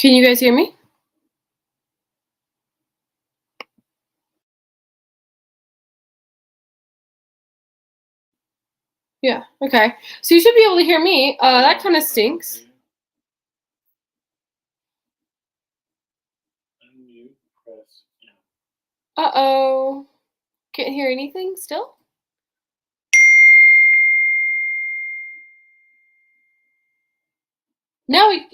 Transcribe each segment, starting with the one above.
Can you guys hear me? Yeah, okay. So you should be able to hear me. That kind of stinks. Uh-oh. Can't hear anything still? Now we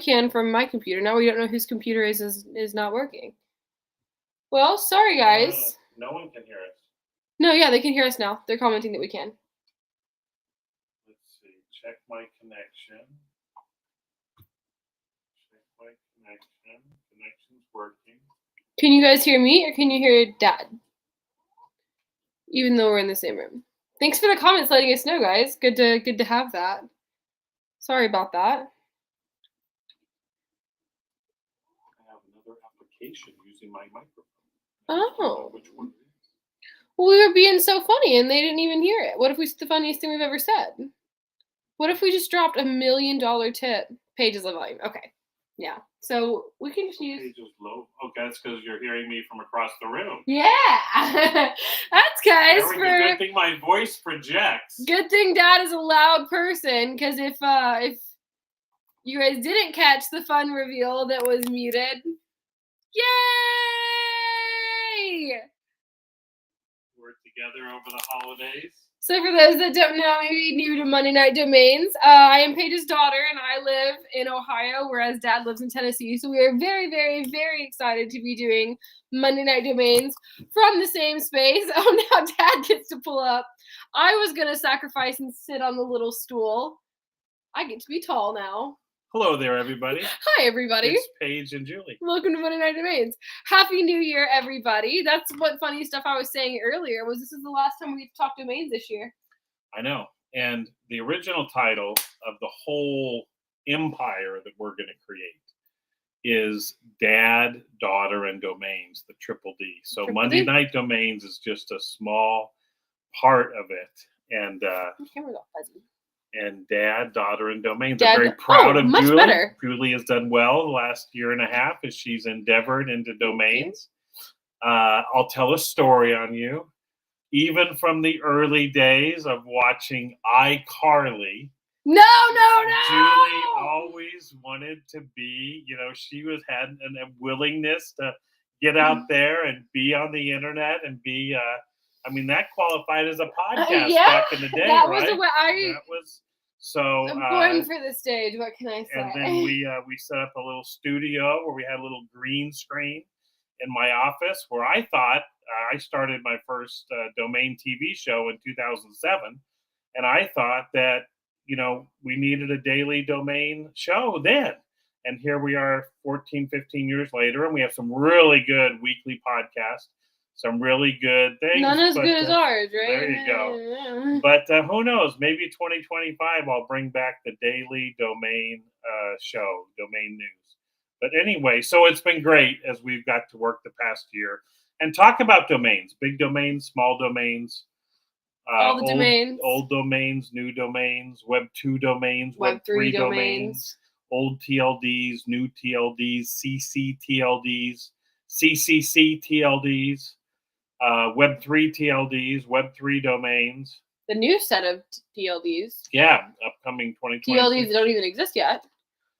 can from my computer. Now we don't know whose computer is not working. Well, sorry guys. No one can hear us. No, yeah, they can hear us now. They're commenting that we can. Let's see. Check my connection. Connection's working. Can you guys hear me or can you hear Dad? Even though we're in the same room. Thanks for the comments letting us know, guys. Good to have that. Sorry about that. I have another application using my microphone. Oh. Which one it is. Well, we were being so funny and they didn't even hear it. What if we said the funniest thing we've ever said? What if we just dropped $1 million tip? Pages low volume. Okay. Yeah. So we can just use. Pages low. Okay, that's because you're hearing me from across the room. Yeah. That's guys for. Good thing my voice projects. Good thing Dad is a loud person, because if you guys didn't catch the fun reveal that was muted, yay! We're together over the holidays. So for those that don't know, maybe new to Monday Night Domains, I am Paige's daughter, and I live in Ohio, whereas Dad lives in Tennessee. So we are very, very, very excited to be doing Monday Night Domains from the same space. Oh, now Dad gets to pull up. I was going to sacrifice and sit on the little stool. I get to be tall now. Hello there, everybody. Hi, everybody. It's Paige and Julie. Welcome to Monday Night Domains. Happy New Year, everybody. That's what funny stuff I was saying earlier, was this is the last time we talked domains this year. I know. And the original title of the whole empire that we're going to create is Dad, Daughter, and Domains, the Triple D. So Triple Monday D? Night Domains is just a small part of it. And camera's all fuzzy. And Dad, Daughter, and Domains. I'm very proud of Julie. Better. Julie has done well the last year and a half as she's endeavored into domains. I'll tell a story on you. Even from the early days of watching iCarly. No! Julie always wanted to be, she had a willingness to get out there and be on the internet and be, that qualified as a podcast back in the day, that right? That was so. I'm born for the stage. What can I say? And then we set up a little studio where we had a little green screen in my office where I thought I started my first domain TV show in 2007, and I thought that we needed a daily domain show then. And here we are 14, 15 years later, and we have some really good weekly podcasts. Some really good things. None as good as ours, right? There you go. But who knows? Maybe 2025 I'll bring back the daily domain show, domain news. But anyway, so it's been great as we've got to work the past year and talk about domains, big domains, small domains. All the domains. Old domains, new domains, Web 2 domains, Web 3 domains, old TLDs, new TLDs, CC TLDs, CCC TLDs. Web 3 TLDs, Web 3 domains. The new set of TLDs. Yeah, upcoming 2020. TLDs that don't even exist yet.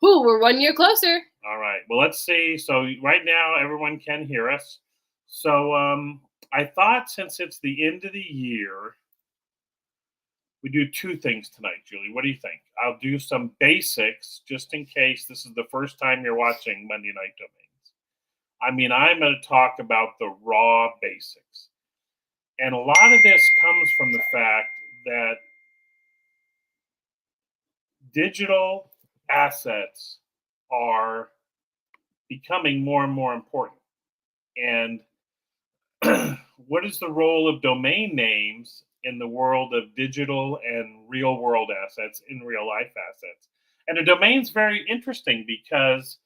Ooh, we're 1 year closer. All right. Well, let's see. So right now, everyone can hear us. So I thought since it's the end of the year, we do two things tonight, Julie. What do you think? I'll do some basics just in case this is the first time you're watching Monday Night Domains. I'm going to talk about the raw basics. And a lot of this comes from the fact that digital assets are becoming more and more important. And what is the role of domain names in the world of digital and real world assets, in real life assets? And a domain's very interesting because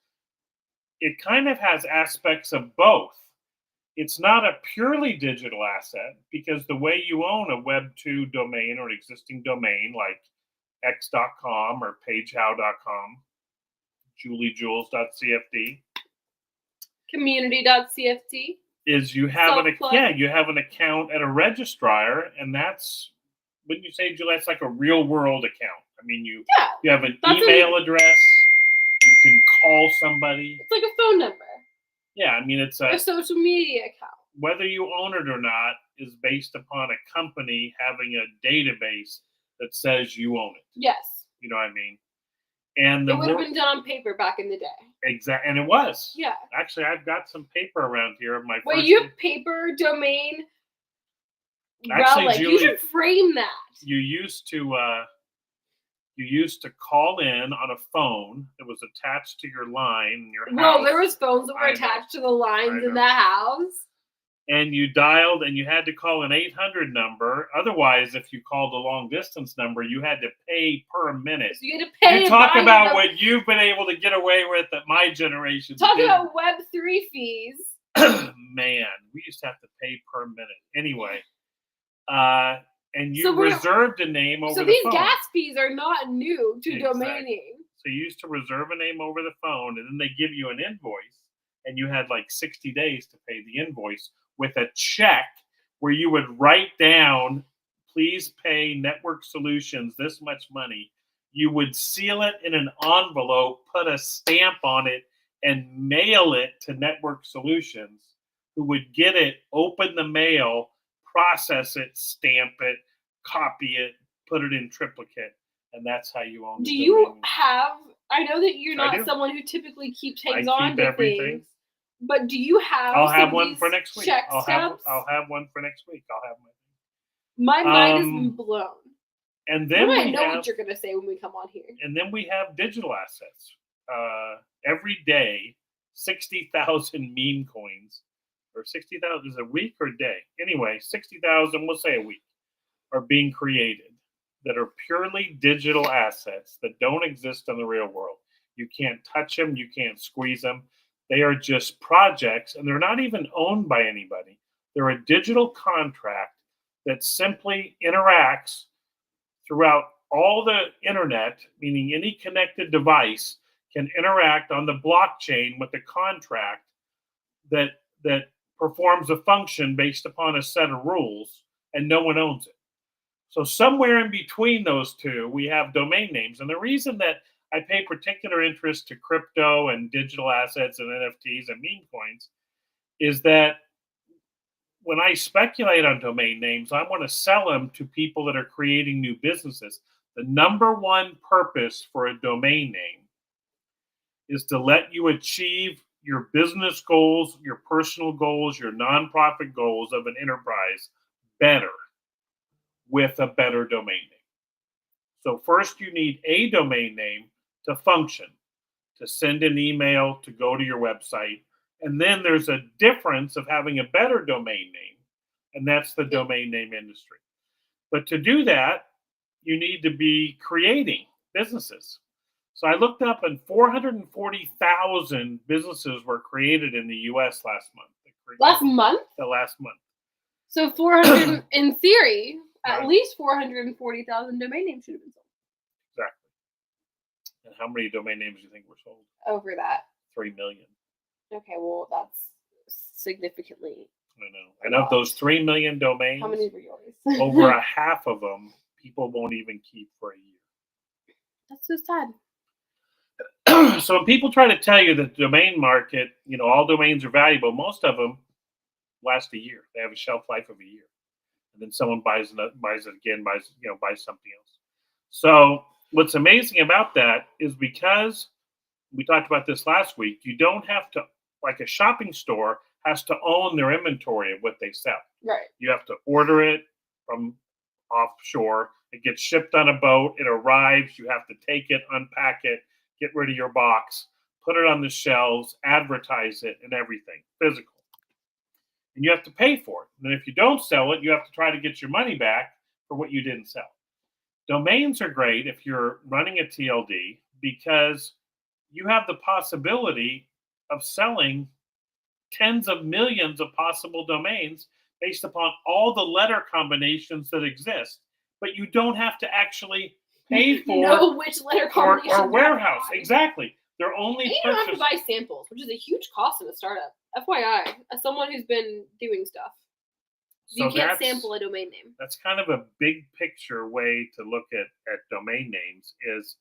it kind of has aspects of both. It's not a purely digital asset because the way you own a Web 2 domain or an existing domain like x.com or pagehow.com, juliejules.cfd. Community.cft. Is you have Self-plug. you have an account at a registrar, and that's, when you say Julie, that's like a real world account. I mean, you have an email address. You can call somebody. It's like a phone number. Yeah, I mean, it's a social media account. Whether you own it or not is based upon a company having a database that says you own it. Yes. You know what I mean? And it would have been done on paper back in the day. Exactly, and it was. Yeah. Actually, I've got some paper around here of my first. Wait, you have paper domain Actually, relic. Julie, you should frame that. You used to call in on a phone that was attached to your line in your house. Well, there was phones that were attached to the lines in the house. And you dialed, and you had to call an 800 number. Otherwise, if you called a long distance number, you had to pay per minute. So you had to pay. You talk about what you've been able to get away with at my generation. Talk about Web3 fees. Man, we used to have to pay per minute. Anyway, and you reserved a name over the phone. So these gas fees are not new to domaining. So you used to reserve a name over the phone, and then they give you an invoice, and you had like 60 days to pay the invoice with a check where you would write down, please pay Network Solutions this much money. You would seal it in an envelope, put a stamp on it, and mail it to Network Solutions, who would get it, open the mail, process it, stamp it, copy it, put it in triplicate, and that's how you own. Do you have? I know that you're not someone who typically keeps hands on to things, but do you have? I'll have one for next week. I'll have one for next week. I'll have my mind has been blown. And then I know what you're going to say when we come on here. And then we have digital assets. Every day, 60,000 meme coins, or 60,000 is a week or a day. Anyway, 60,000, we'll say a week, are being created that are purely digital assets that don't exist in the real world. You can't touch them. You can't squeeze them. They are just projects, and they're not even owned by anybody. They're a digital contract that simply interacts throughout all the internet, meaning any connected device can interact on the blockchain with the contract that performs a function based upon a set of rules, and no one owns it. So somewhere in between those two, we have domain names. And the reason that I pay particular interest to crypto and digital assets and NFTs and meme coins is that when I speculate on domain names, I want to sell them to people that are creating new businesses. The number one purpose for a domain name is to let you achieve your business goals, your personal goals, your nonprofit goals of an enterprise better with a better domain name. So first you need a domain name to function, to send an email, to go to your website. And then there's a difference of having a better domain name, and that's the domain name industry. But to do that, you need to be creating businesses. So I looked up, and 440,000 businesses were created in the U.S. last month. Last month? The last month. So 400, in theory, at least 440,000 domain names should have been sold. Exactly. And how many domain names do you think were sold? Over that. 3 million. Okay, well, that's significantly. I know. And of those 3 million domains, how many were yours? over a half of them, people won't even keep for a year. That's so sad. So when people try to tell you that the domain market, all domains are valuable, most of them last a year. They have a shelf life of a year. And then someone buys it again, buys something else. So what's amazing about that is, because we talked about this last week, you don't have to, like a shopping store has to own their inventory of what they sell. Right. You have to order it from offshore. It gets shipped on a boat. It arrives. You have to take it, unpack it, get rid of your box, put it on the shelves, advertise it, and everything, physical. And you have to pay for it. And if you don't sell it, you have to try to get your money back for what you didn't sell. Domains are great if you're running a TLD, because you have the possibility of selling tens of millions of possible domains based upon all the letter combinations that exist. But you don't have to actually pay for know which letter combination or warehouse. Exactly. They're only and you don't have to buy samples, which is a huge cost in a startup. FYI, as someone who's been doing stuff, So you can't sample a domain name. That's kind of a big picture way to look at domain names. Is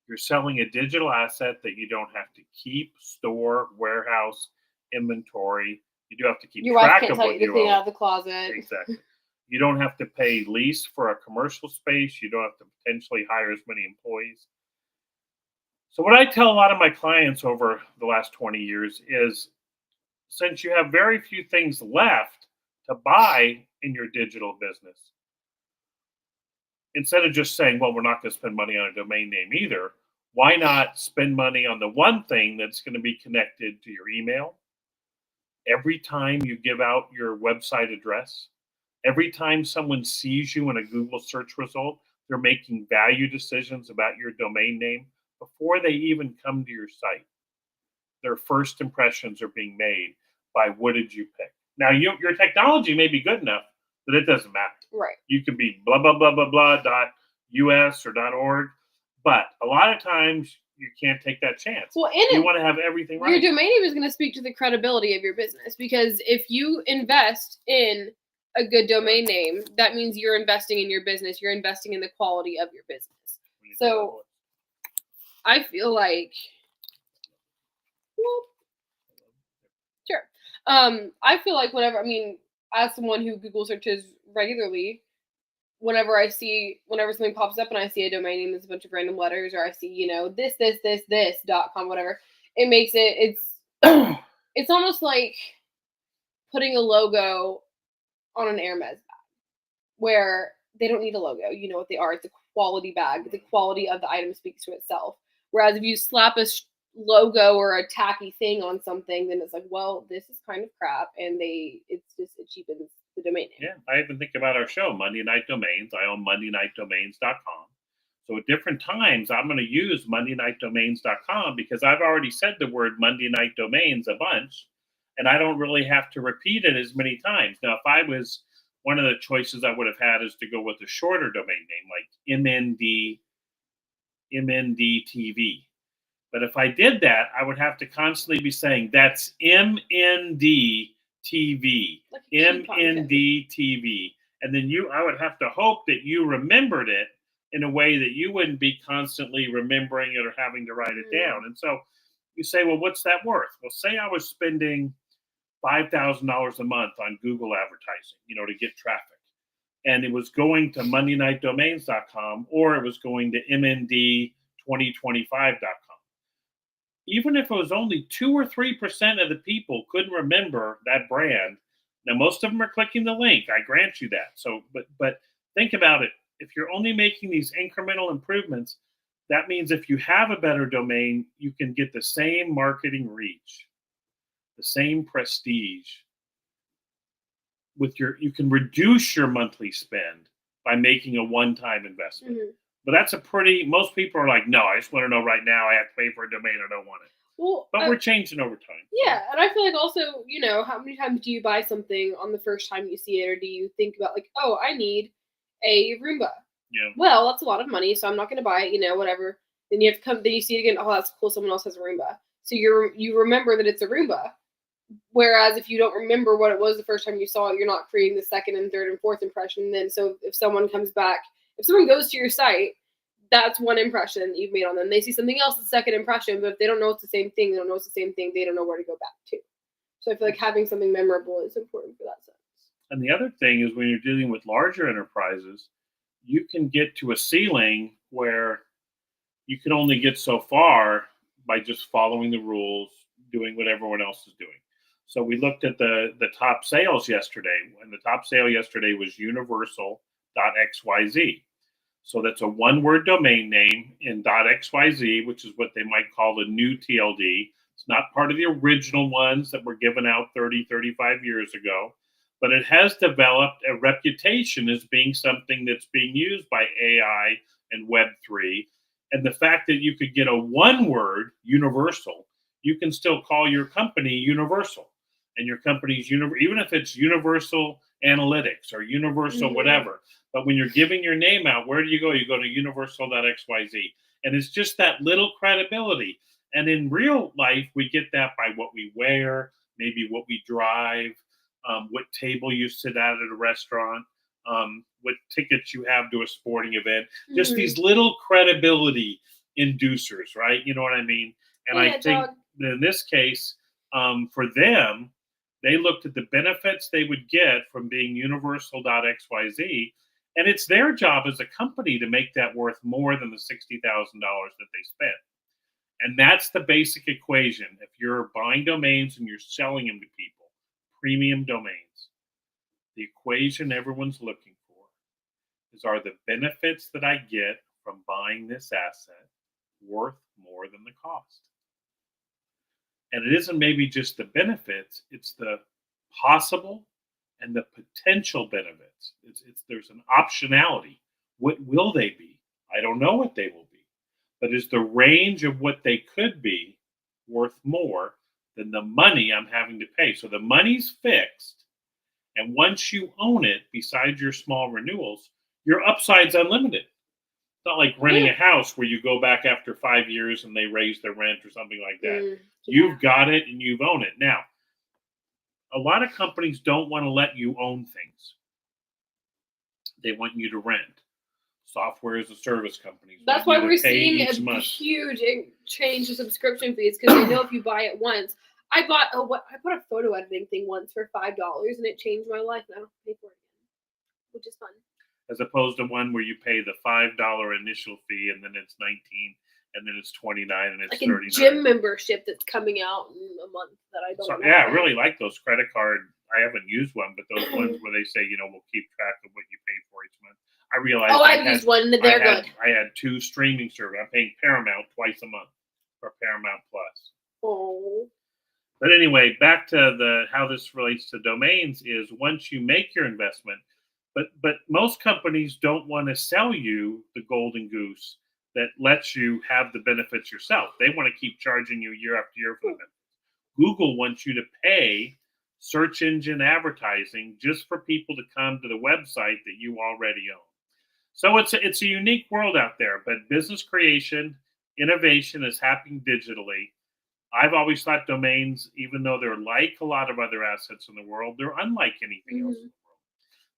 you're selling a digital asset that you don't have to keep, store, warehouse, inventory. You do have to keep your wife track can't of tell what you to you clean own. out of the closet. Exactly. You don't have to pay lease for a commercial space. You don't have to potentially hire as many employees. So what I tell a lot of my clients over the last 20 years is, since you have very few things left to buy in your digital business, instead of just saying, well, we're not going to spend money on a domain name either, why not spend money on the one thing that's going to be connected to your email? Every time you give out your website address, every time someone sees you in a Google search result, they're making value decisions about your domain name before they even come to your site. Their first impressions are being made by what did you pick. Now, your technology may be good enough that it doesn't matter. Right. You can be blah, blah, blah, blah, blah, .us or .org. But a lot of times you can't take that chance. Well, you want to have everything right. Your domain name is going to speak to the credibility of your business, because if you invest in a good domain name, that means you're investing in your business. You're investing in the quality of your business. So I feel like, well, sure. I feel like whenever, as someone who Google searches regularly, whenever something pops up and I see a domain name that's a bunch of random letters, or I see, this.com, whatever, it makes it's almost like putting a logo on an Hermes bag, where they don't need a logo. You know what they are. It's a quality bag. The quality of the item speaks to itself. Whereas if you slap a logo or a tacky thing on something, then it's like, well, this is kind of crap, and it cheapens the domain name. Yeah, I even think about our show, Monday Night Domains. I own MondayNightDomains.com. So at different times, I'm going to use MondayNightDomains.com because I've already said the word Monday Night Domains a bunch, and I don't really have to repeat it as many times. Now, if I was, one of the choices I would have had is to go with a shorter domain name, like MNDTV. But if I did that, I would have to constantly be saying, that's MNDTV, like MNDTV. And then I would have to hope that you remembered it in a way that you wouldn't be constantly remembering it or having to write it down. And so you say, well, what's that worth? Well, say I was spending $5,000 a month on Google advertising, to get traffic. And it was going to MondayNightDomains.com, or it was going to MND2025.com. Even if it was only 2 or 3% of the people couldn't remember that brand, now most of them are clicking the link. I grant you that. So, but think about it. If you're only making these incremental improvements, that means if you have a better domain, you can get the same marketing reach, the same prestige. You can reduce your monthly spend by making a one-time investment. Mm-hmm. But that's most people are like, no, I just want to know right now. I have to pay for a domain. I don't want it. Well, but we're changing over time. Yeah. And I feel like also, how many times do you buy something on the first time you see it? Or do you think about like, oh, I need a Roomba. Yeah. Well, that's a lot of money, so I'm not going to buy it, whatever. Then you have to come, then you see it again. Oh, that's cool. Someone else has a Roomba. So you remember that it's a Roomba. Whereas if you don't remember what it was the first time you saw it, you're not creating the second and third and fourth impression. Then, so if someone comes back, if someone goes to your site, that's one impression that you've made on them. They see something else, the second impression, but if they don't know it's the same thing, they don't know where to go back to. So I feel like having something memorable is important for that sense. And the other thing is when you're dealing with larger enterprises, you can get to a ceiling where you can only get so far by just following the rules, doing what everyone else is doing. So we looked at the top sales yesterday, and the top sale yesterday was universal.xyz. So that's a one-word domain name in .xyz, which is what they might call the new TLD. It's not part of the original ones that were given out 30, 35 years ago, but it has developed a reputation as being something that's being used by AI and Web3. And the fact that you could get a one-word, universal, you can still call your company Universal. And your company's even if it's Universal Analytics or Universal whatever. But when you're giving your name out, where do you go? You go to universal.xyz. And it's just that little credibility. And in real life, we get that by what we wear, maybe what we drive, what table you sit at a restaurant, what tickets you have to a sporting event. Just these little credibility inducers, right? You know what I mean? And I think that in this case, for them, they looked at the benefits they would get from being universal.xyz, and it's their job as a company to make that worth more than the $60,000 that they spent. And that's the basic equation. If you're buying domains and you're selling them to people, premium domains, the equation everyone's looking for is, are the benefits that I get from buying this asset worth more than the cost? And it isn't maybe just the benefits, it's the possible and the potential benefits. There's an optionality. What will they be? I don't know what they will be. But is the range of what they could be worth more than the money I'm having to pay? So the money's fixed. And once you own it, besides your small renewals, your upside's unlimited. It's not like renting a house where you go back after 5 years and they raise their rent or something like that. You've got it and you've owned it. Now, a lot of companies don't want to let you own things. They want you to rent. Software as a service companies. That's why we're seeing a huge change to subscription fees, because they know if you buy it once. I bought a photo editing thing once for $5 and it changed my life. And I don't pay for it again, which is fun. As opposed to one where you pay the $5 initial fee and then it's $19 and then it's $29 and it's $39. A gym membership that's coming out in a month that I don't know. Yeah, I really like those credit card. I haven't used one, but those ones where they say, we'll keep track of what you pay for each month. I realized I've used one. They're good. I had 2 streaming services. I'm paying Paramount twice a month for Paramount Plus. Oh. But anyway, back to how this relates to domains is once you make your investment, but most companies don't want to sell you the golden goose that lets you have the benefits yourself. They want to keep charging you year after year for the benefits. Google wants you to pay search engine advertising just for people to come to the website that you already own. So it's a unique world out there, but business creation, innovation is happening digitally. I've always thought domains, even though they're like a lot of other assets in the world, they're unlike anything else in the world.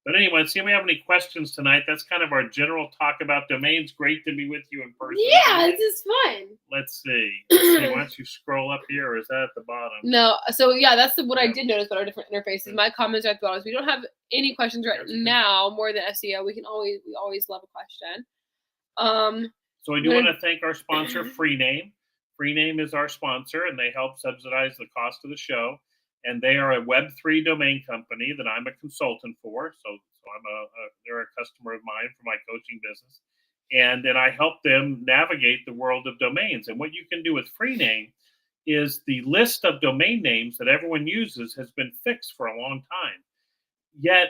But anyway, let's see if we have any questions tonight. That's kind of our general talk about domains. Great to be with you in person. Yeah, this is fun. Let's see. Why don't you scroll up here, or is that at the bottom? No. So yeah, that's what I did notice about our different interfaces. My comments are at the bottom. We don't have any questions right now more than SEO. We always love a question. So we do want to thank our sponsor, Freename. Freename is our sponsor, and they help subsidize the cost of the show. And they are a Web3 domain company that I'm a consultant for. So they're a customer of mine for my coaching business. And then I help them navigate the world of domains. And what you can do with Freename is the list of domain names that everyone uses has been fixed for a long time. Yet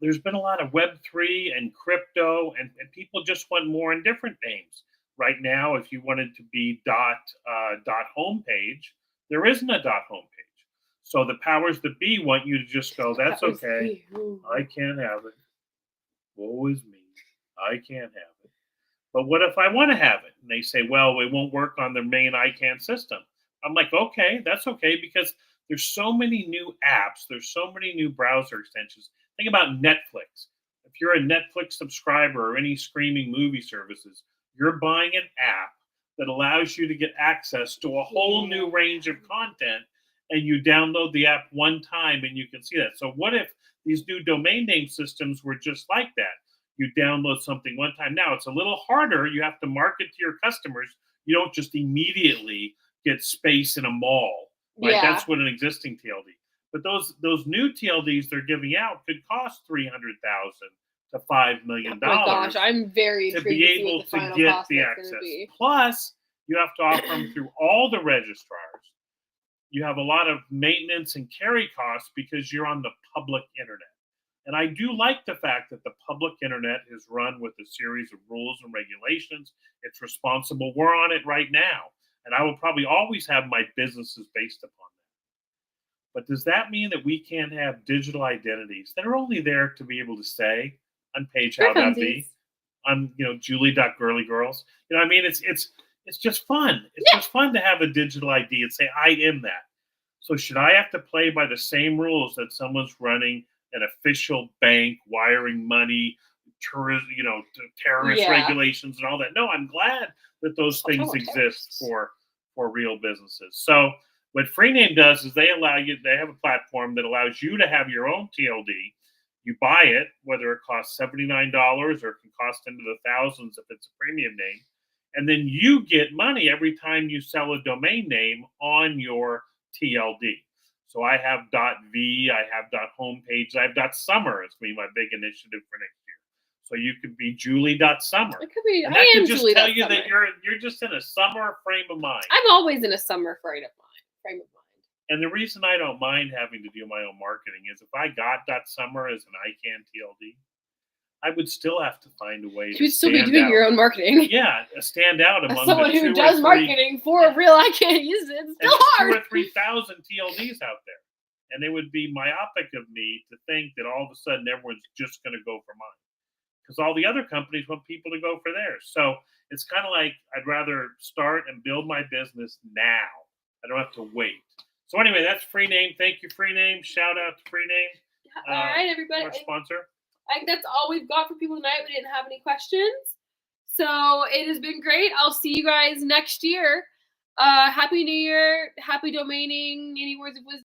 there's been a lot of Web3 and crypto, and people just want more and different names. Right now, if you wanted to be .homepage, there isn't a .homepage. So the powers that be want you to just go, that's okay. I can't have it. Woe is me. I can't have it. But what if I want to have it? And they say, well, it won't work on the main ICANN system. I'm like, okay, that's okay, because there's so many new apps. There's so many new browser extensions. Think about Netflix. If you're a Netflix subscriber or any streaming movie services, you're buying an app that allows you to get access to a whole new range of content. And you download the app one time and you can see that. So what if these new domain name systems were just like that? You download something one time. Now it's a little harder. You have to market to your customers. You don't just immediately get space in a mall. Right? Yeah. That's what an existing TLD. But those new TLDs they're giving out could cost $300,000 to $5 million. Oh my gosh, I'm very to be able to get the access. Plus, you have to offer them through all the registrars. You have a lot of maintenance and carry costs because you're on the public internet. And I do like the fact that the public internet is run with a series of rules and regulations. It's responsible. We're on it right now. And I will probably always have my businesses based upon that. But does that mean that we can't have digital identities that are only there to be able to say on page how.be, on Julie.girlygirls? I mean, it's It's just fun. It's just fun to have a digital ID and say, I am that. So should I have to play by the same rules that someone's running an official bank, wiring money, terrorist regulations and all that? No, I'm glad that those things exist for real businesses. So what Freename does is they have a platform that allows you to have your own TLD. You buy it, whether it costs $79 or it can cost into the thousands if it's a premium name. And then you get money every time you sell a domain name on your TLD. So I have .v, I have .homepage, I have .summer. It's going to be my big initiative for next year. So you could be Julie.summer. It could be. And that could just tell you that you're just in a summer frame of mind. I'm always in a summer frame of mind. And the reason I don't mind having to do my own marketing is if I got .summer as an ICANN TLD, I would still have to find a way to. You would still be doing your own marketing. Yeah, stand out among someone the who does marketing for a real ICANN user. It's still hard. 2,000 or 3,000 TLDs out there, and it would be myopic of me to think that all of a sudden everyone's just going to go for mine, because all the other companies want people to go for theirs. So it's kind of like I'd rather start and build my business now. I don't have to wait. So anyway, that's Freename. Thank you, Freename. Shout out to Freename. All right, everybody. Our sponsor. I think that's all we've got for people tonight. We didn't have any questions. So it has been great. I'll see you guys next year. Happy New Year. Happy domaining. Any words of wisdom?